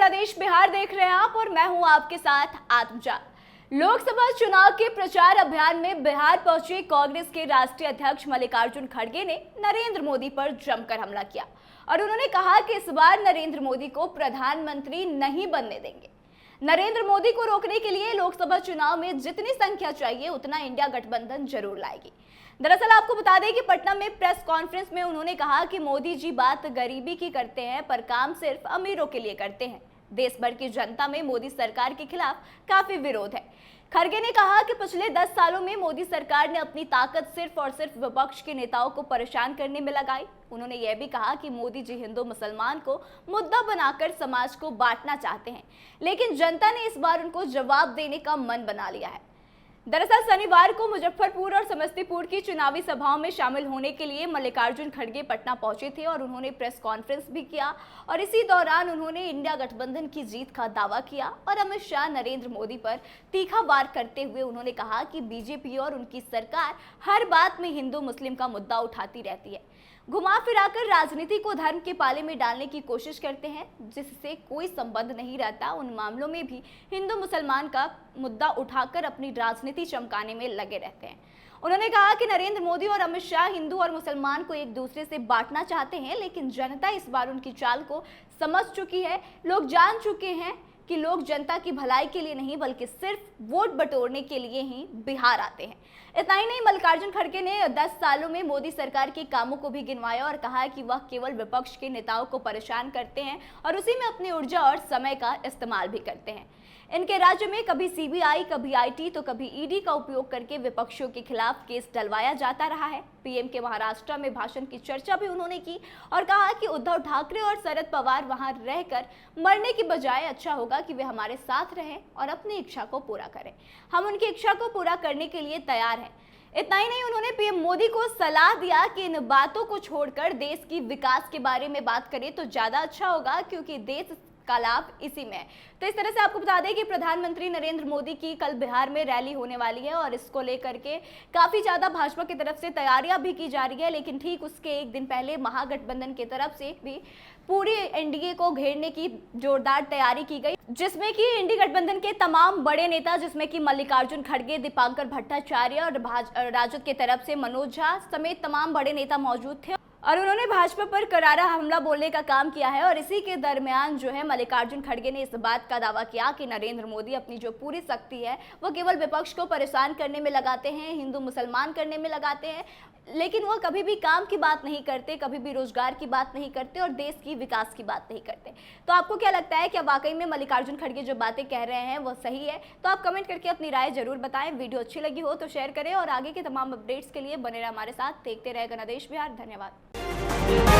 गणादेश बिहार देख रहे हैं आप और मैं हूं आपके साथ आत्मजा। लोकसभा चुनाव के प्रचार अभियान में बिहार पहुंचे कांग्रेस के राष्ट्रीय अध्यक्ष मल्लिकार्जुन खड़गे ने नरेंद्र मोदी पर जमकर हमला किया और उन्होंने कहा कि इस बार नरेंद्र मोदी को प्रधानमंत्री नहीं बनने देंगे। नरेंद्र मोदी को रोकने के लिए लोकसभा चुनाव में जितनी संख्या चाहिए उतना इंडिया गठबंधन जरूर लाएगी। दरअसल आपको बता दें कि पटना में प्रेस कॉन्फ्रेंस में उन्होंने कहा कि मोदी जी बात गरीबी की करते हैं पर काम सिर्फ अमीरों के लिए करते हैं। देश भर की जनता में मोदी सरकार के खिलाफ काफी विरोध है। खड़गे ने कहा कि पिछले 10 सालों में मोदी सरकार ने अपनी ताकत सिर्फ और सिर्फ विपक्ष के नेताओं को परेशान करने में लगाई। उन्होंने यह भी कहा कि मोदी जी हिंदू मुसलमान को मुद्दा बनाकर समाज को बांटना चाहते हैं, लेकिन जनता ने इस बार उनको जवाब देने का मन बना लिया है। दरअसल शनिवार को मुजफ्फरपुर और समस्तीपुर की चुनावी सभाओं में शामिल होने के लिए मल्लिकार्जुन खड़गे पटना पहुंचे थे और उन्होंने प्रेस कॉन्फ्रेंस भी किया और इसी दौरान उन्होंने इंडिया गठबंधन की जीत का दावा किया और अमित शाह नरेंद्र मोदी पर तीखा वार करते हुए उन्होंने कहा कि बीजेपी और उनकी सरकार हर बात में हिंदू मुस्लिम का मुद्दा उठाती रहती है, घुमा फिराकर राजनीति को धर्म के पाले में डालने की कोशिश करते हैं जिससे कोई संबंध नहीं रहता। उन मामलों में भी हिंदू मुसलमान का मुद्दा उठाकर अपनी राजनीति चमकाने में लगे रहते हैं। उन्होंने कहा कि नरेंद्र मोदी और अमित शाह हिंदू और मुसलमान को एक दूसरे से बांटना चाहते हैं, लेकिन जनता इस बार उनकी चाल को समझ चुकी है। लोग जान चुके हैं कि लोग जनता की भलाई के लिए नहीं बल्कि सिर्फ वोट बटोरने के लिए ही बिहार आते हैं। इतना ही नहीं, मल्लिकार्जुन खड़गे ने 10 सालों में मोदी सरकार के कामों को भी गिनवाया और कहा कि वह केवल विपक्ष के नेताओं को परेशान करते हैं और उसी में अपनी ऊर्जा और समय का इस्तेमाल भी करते हैं। इनके राज्य में कभी सीबीआई, कभी आईटी तो कभी ईडी का उपयोग करके विपक्षियों के खिलाफ केस डलवाया जाता रहा है। पीएम के महाराष्ट्र में भाषण की चर्चा भी उन्होंने की और कहा कि उद्धव ठाकरे और शरद पवार वहां रहकर मरने की बजाय अच्छा होगा कि वे हमारे साथ रहें और अपनी इच्छा को पूरा करें। हम उनकी इच्छा को पूरा करने के लिए तैयार हैं। इतना ही नहीं, उन्होंने पीएम मोदी को सलाह दिया कि इन बातों को छोड़कर देश की विकास के बारे में बात करें तो ज्यादा अच्छा होगा, क्योंकि देश का लाभ इसी में है। तो इस तरह से आपको बता दें कि प्रधानमंत्री नरेंद्र मोदी की कल बिहार में रैली होने वाली है और इसको लेकर के काफी ज्यादा भाजपा की तरफ से तैयारियां भी की जा रही है, लेकिन ठीक उसके एक दिन पहले महागठबंधन की तरफ से भी पूरी एनडीए को घेरने की जोरदार तैयारी की गई, जिसमें कि इंडी गठबंधन के तमाम बड़े नेता जिसमें कि मल्लिकार्जुन खड़गे, दीपांकर भट्टाचार्य और राजद की तरफ से मनोज झा समेत तमाम बड़े नेता मौजूद थे और उन्होंने भाजपा पर करारा हमला बोलने का काम किया है। और इसी के दरमियान जो है मल्लिकार्जुन खड़गे ने इस बात का दावा किया कि नरेंद्र मोदी अपनी जो पूरी शक्ति है वो केवल विपक्ष को परेशान करने में लगाते हैं, हिंदू मुसलमान करने में लगाते हैं, लेकिन वो कभी भी काम की बात नहीं करते, कभी भी रोजगार की बात नहीं करते और देश की विकास की बात नहीं करते। तो आपको क्या लगता है, क्या वाकई में मल्लिकार्जुन खड़गे जो बातें कह रहे हैं वो सही है? तो आप कमेंट करके अपनी राय जरूर बताएं। वीडियो अच्छी लगी हो तो शेयर करें और आगे के तमाम अपडेट्स के लिए बने रहे हमारे साथ। देखते रहे गणादेश बिहार। धन्यवाद।